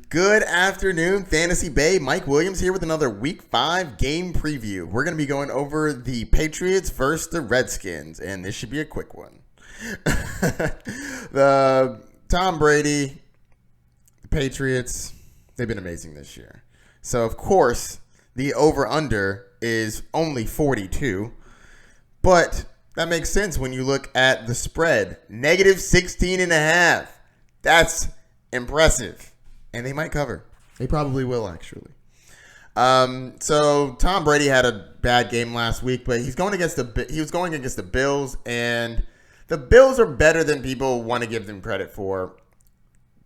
Good afternoon, Fantasy Bay. Mike Williams here with another Week 5 game preview. We're going to be going over the Patriots versus the Redskins, and this should be a quick one. The Tom Brady, the Patriots, they've been amazing this year. So, of course, the over-under is only 42, but that makes sense when you look at the spread. Negative 16.5. That's impressive. And they might cover. They probably will, actually. So Tom Brady had a bad game last week, but he was going against the Bills, and the Bills are better than people want to give them credit for.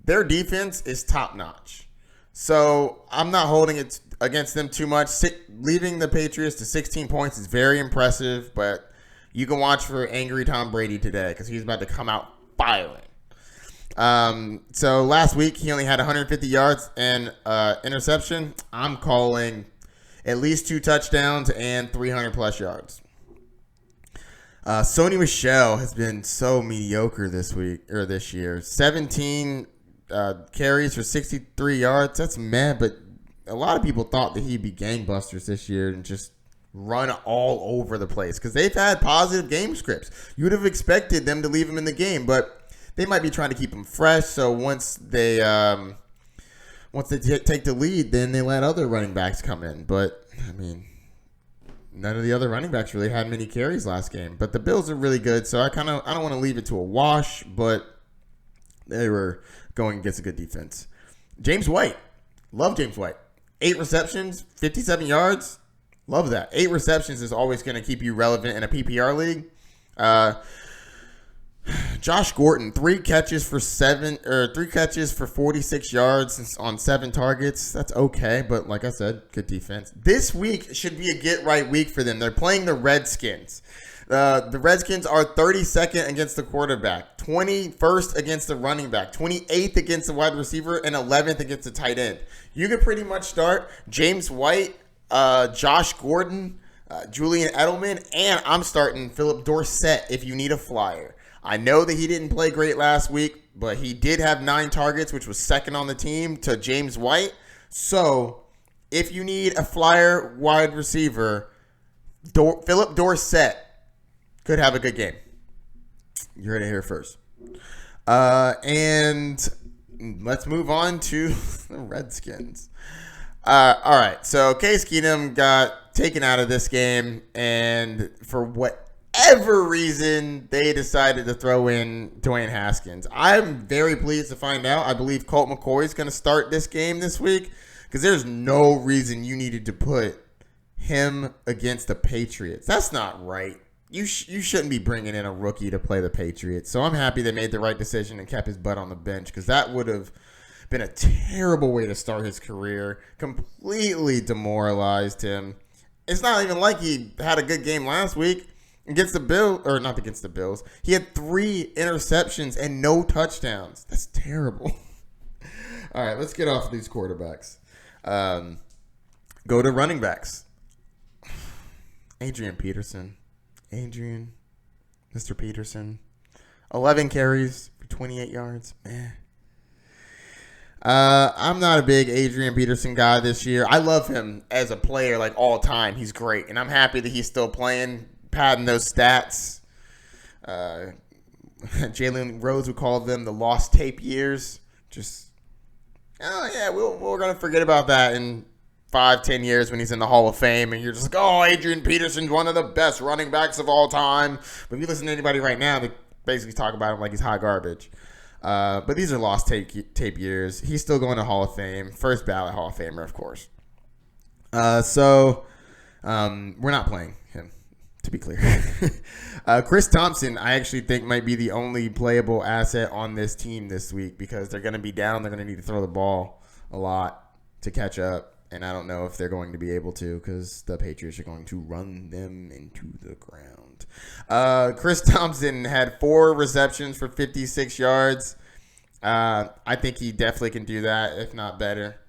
Their defense is top notch. So I'm not holding it against them too much. Leaving the Patriots to 16 points is very impressive, but you can watch for angry Tom Brady today because he's about to come out firing. So last week he only had 150 yards and interception. I'm calling at least 2 touchdowns and 300 plus yards. Sony Michel has been so mediocre this year. 17 carries for 63 yards. That's mad, but a lot of people thought that he'd be gangbusters this year and just run all over the place because they've had positive game scripts. You would have expected them to leave him in the game, but they might be trying to keep him fresh, so once they take the lead, then they let other running backs come in. But, I mean, none of the other running backs really had many carries last game. But the Bills are really good, so I don't want to leave it to a wash, but they were going against a good defense. James White. Love James White. 8 receptions, 57 yards. Love that. 8 receptions is always going to keep you relevant in a PPR league. Josh Gordon, 3 catches for 46 yards on 7 targets. That's okay, but like I said, good defense. This week should be a get-right week for them. They're playing the Redskins. The Redskins are 32nd against the quarterback, 21st against the running back, 28th against the wide receiver, and 11th against the tight end. You could pretty much start James White, Josh Gordon, Julian Edelman, and I'm starting Philip Dorsett if you need a flyer. I know that he didn't play great last week, but he did have 9 targets, which was second on the team to James White. So, if you need a flyer wide receiver, Philip Dorsett could have a good game. You heard it here first. And let's move on to the Redskins. All right, so Case Keenum got taken out of this game, and for whatever reason, they decided to throw in Dwayne Haskins. I'm very pleased to find out. I believe Colt McCoy is going to start this game this week because there's no reason you needed to put him against the Patriots. That's not right. You shouldn't be bringing in a rookie to play the Patriots. So I'm happy they made the right decision and kept his butt on the bench because that would have been a terrible way to start his career. Completely demoralized him. It's not even like he had a good game last week. Against the Bills, or not against the Bills, he had 3 interceptions and no touchdowns. That's terrible. All right, let's get off these quarterbacks. Go to running backs. Adrian Peterson. Mr. Peterson. 11 carries for 28 yards. I'm not a big Adrian Peterson guy this year. I love him as a player, like all time. He's great, and I'm happy that he's still playing. Padding those stats. Jalen Rose would call them the lost tape years. We're going to forget about that in 5-10 years when he's in the Hall of Fame. And you're just like, Adrian Peterson's one of the best running backs of all time. But if you listen to anybody right now, they basically talk about him like he's hot garbage. But these are lost tape years. He's still going to Hall of Fame. First ballot Hall of Famer, of course. We're not playing him. To be clear. Chris Thompson, I actually think might be the only playable asset on this team this week because they're going to be down. They're going to need to throw the ball a lot to catch up. And I don't know if they're going to be able to because the Patriots are going to run them into the ground. Chris Thompson had 4 receptions for 56 yards. I think he definitely can do that, if not better.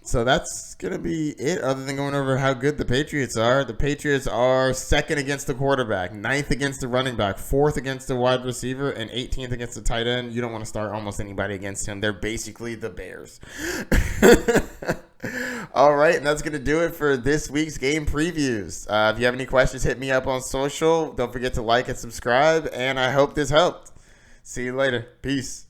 So that's going to be it, other than going over how good the Patriots are. The Patriots are second against the quarterback, ninth against the running back, fourth against the wide receiver, and 18th against the tight end. You don't want to start almost anybody against him. They're basically the Bears. All right, and that's going to do it for this week's game previews. If you have any questions, hit me up on social. Don't forget to like and subscribe, and I hope this helped. See you later. Peace.